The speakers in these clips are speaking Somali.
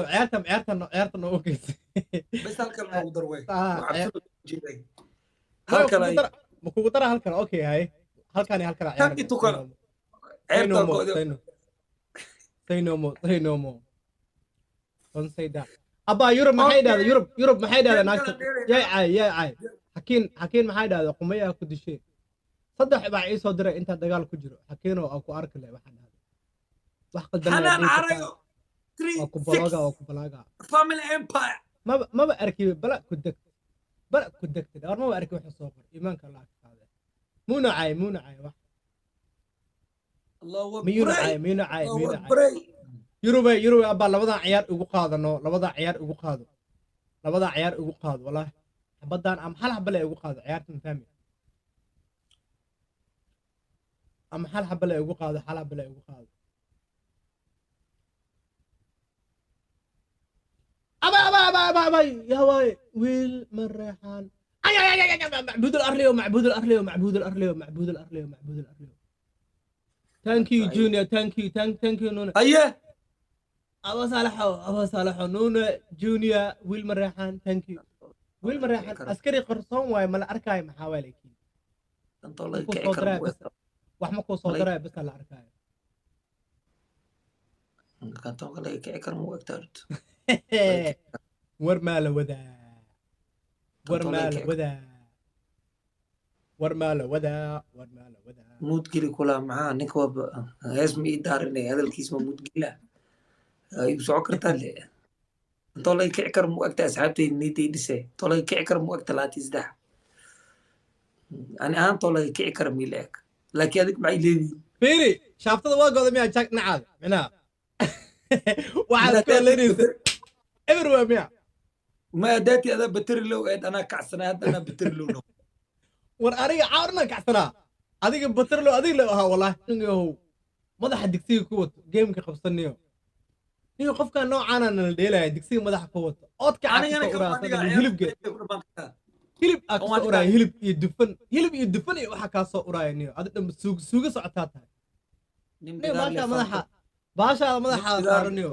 عيارتنا اوكي بس halkan noogu dar way آه، waxaan soo jeeday ما halkan ay مكو ترى هلكن اوكي هاي هلكن عيار tan intu kale say no ceebta more go'do say no more say no more don't say that ابا يوروب maxay dhahday يوروب maxay dhahday naagta yay حكين maxay dhahday qumaya ku dishay saddex baa ii soo diray inta dagaal ku jiro xakiino oo ku arki leh waxaan dhahday wax qaldan xanaan carayo 3 ku 6 balaga family empire ما بأركي بلا كدك دار ما بأركي وحنا صوفر إيمانك الله هذا مو نعاي واحد الله ميو نعاي يروبي أبا لبضع عيار أبو قاضي نو لبضع عيار أبو قاضي والله بدان أم حال حبلا أبو قاضي عيار تنفهمي أم حال حبلا أبو قاضي حال حبلا أبو قاضي أبا يا واي ويل مريحان معبود الأرليو ثانك يو جونيور ثانك يو نونا ايه أبا صالحو نونا جونيور ويل مريحان ثانك يو ويل مريحان عسكري قرصون واي ملا أركاي محاولي انت والله كيكر وحمكو صدري بس على أركاي كنت والله كيكر مو اكترت ورماله وذا مود جيلي كلها معاه نكوى اسمي دارني هذا الكيس مود جيله يبسو عكرتان لي انت والله كيكر مو اكتر اسحابتي نيتي دسي والله كيكر مو اكتر لا تزدح انا انت والله كيكر ميلك لكن هذيك معي ليدي فيري شافت واقع ميا جاك نعاد هنا واحد كل لينيس everywhere ميا ما داتي هذا بترلو انا كعسنا هذا انا بترلو war aniga caawrna kacsanaa adiga batarlo adiga la ahaa wallahi ningahow madaxa digsiga ku wato geemka qabsanayo niyo qofka noocaana la dheelaya digsiga madaxa ku wato oodka anigana ka uraasada hilib iyo dufan iyo waxa ka soo uraya niyo adiga suuga socotaa tahay niyo madaxa madaxa saaraniyo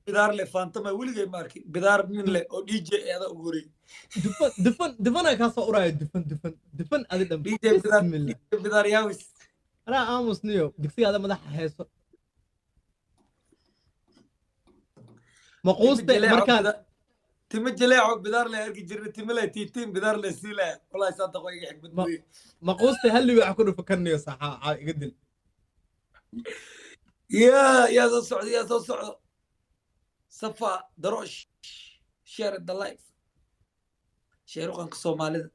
bidaar le fantama weligay markay bidaar nin le oo DJ eeda ugu horay dufan ay ka soo uraya dufan adiga DJ bidaar yaawis ana aamus niyo digsiga madaxa heeso maquuste markaan timo jaleeco bidaar le arki jirnay timo le tiitiin bidaar le siila wallahi saanta qoyga xigmad weey maquuste halli wax ku dhufakarniyo saxa iga dil يا ذا السعودية يا ذا السعودية صفا دروش شير ذا لايف شيرو كان كصومالي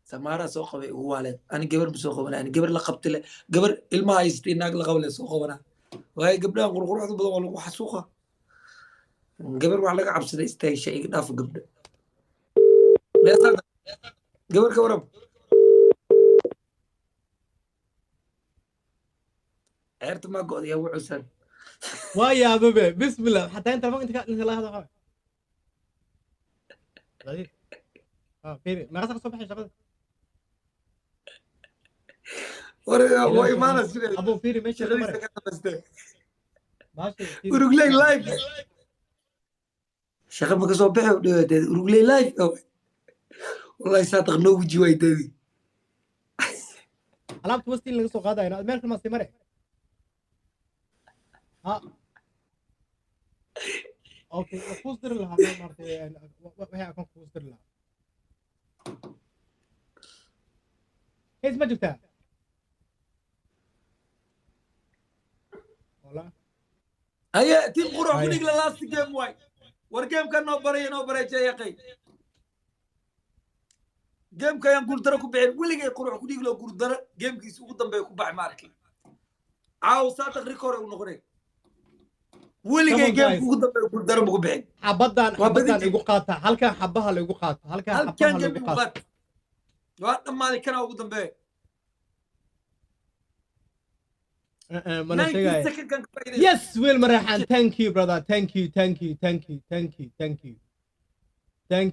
سمارة سوق هو عليه أنا جبر بسوق أنا جبر لقبت له جبر الماء يستي ناقل قبل سوق أنا وهي قبلها غرغر هذا بدو ولا حسوقة جبر وعلى عبس ذا يستي شيء ناف قبل لا صار جبر كورب عرت ما قعد يا ابو عسل ويا بابا بسم الله حتى انت ما انت الله هذا غير فيري ما غسل الصبح شغل ورا ما انا ابو فيري ماشي ماشي ورجلي لايف شغل ما كصبح ورجلي لايف والله صادق نو وجهي دادي علامة وستين اللي سوق هذا هنا مالك ما استمر ها اوكي فوستر لها مرتين وهي اكون فوستر لها ايش ما جبتها والله هيا تيم قروح كنيك لاست جيم واي ور جيم كان نو بري جاي قي جيم كان قول دركو بعين ولي قروح كنيك لو قول در جيم كيس ugu dambeey ku bax markii caaw saadaq record uu noqday weligay game ugu dambeey ku daro ugu bixin xabadan igu qaata halkan xabaha la igu qaata halkan xabaha la igu qaata waa dhamaadi kana ugu dambeey mana sheegay yes will marahan thank you brother thank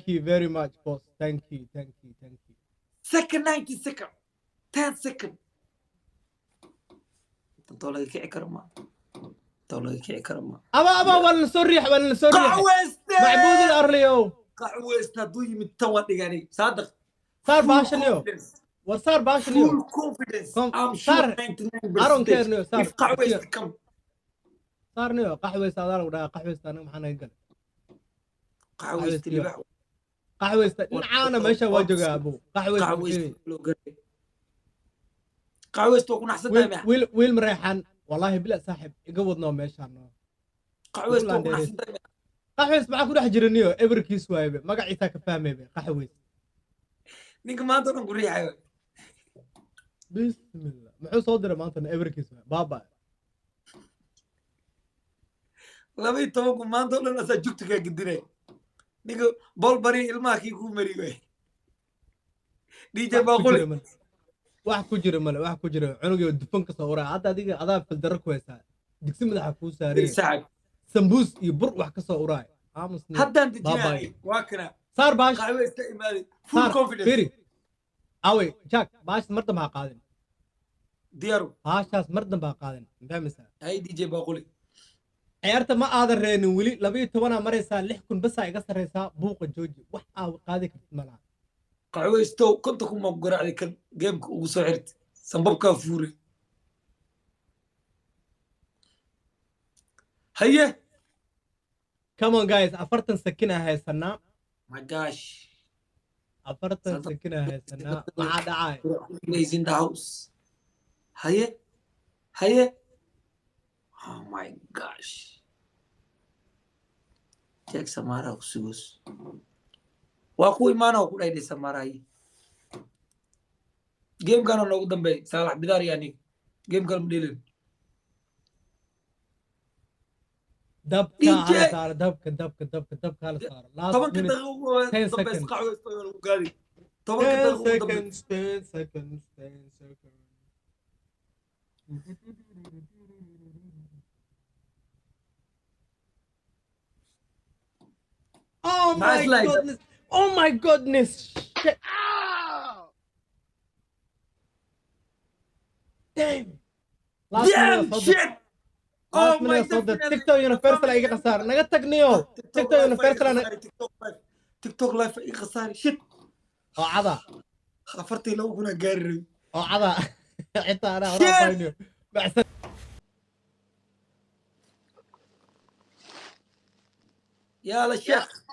you very much boss thank you second 90 second 10 second تنطول لك كيع كرما تنطول لك كيع كرما ابا ولا نسريح قعوستي معبود الارليو قعوستنا دوي متوا دغاني صادق صار باشنيو وصار باشنيو full confidence I'm sure صار 99% I don't care نيو صار if قعوست come صار نيو قحوه صار ودا قحوه انا maxana gal قعوست اللي بحو قحوه نعانا meesha waa joogaa abo قعوست لو غري قعوست وكون احسن دايما ويل مريحان والله بلا صاحب iga wadno meeshaan قعوست وكون احسن دايما قحوه maxaa ku dhex jira niyo everkiis waaye magaciisa ka fahmaybe قحوه ninka maanta dhan guriyahay bismillah muxuu soo diray maanta everkiis baaba 12 maanta dhan asaa jugta ka gidinay ninka bol bari ilmaha kii ku mariyay DJ Baaquli wax ku jira male wax ku jira cunuga dufan ka soo uraa hadda adiga adaa fildaro ku haysaa digsi madaxa ku saaray sambuus iyo bur wax ka soo uraa aamusna haddaan dijinay waa kana saar baash qaxwe iska imaade full confidence firi awe jack baash mar damba qaadin diyaru baashaas mar damba qaadin fahmaysa ay DJ Baaquli ciyaarta ma aadan reenin weli 12 maraysaa 6 bas ay iga sareysaa buuqa jooji wax aa qaadi kartid malaha qaxweysto kunta kuma garaacday kan geemka ugu soo xirtay sanbabka fuure haye come on guys 40 sakin ah haysanaa my gosh 40 sakin ah haysanaa waxa dhacay is in the house haye haye oh my gosh Jack Samara usugus waa ku imaana ku dhaydhay Samaraay game kana noogu dambeey Saalax Bidaar yani game kale mudhelin dabka ala saar dabka ala saar last minute 10 seconds 10 seconds Oh my goodness. Oh my goodness. Shit. Damn. Damn shit. Oh my god. TikTok universal ay qasar. Naga tagniyo. TikTok universal TikTok live ay qasar shit. Oo cada. Afartii lagu kuna gaari. Oo cada. Inta ana qorayno. يا للشيخ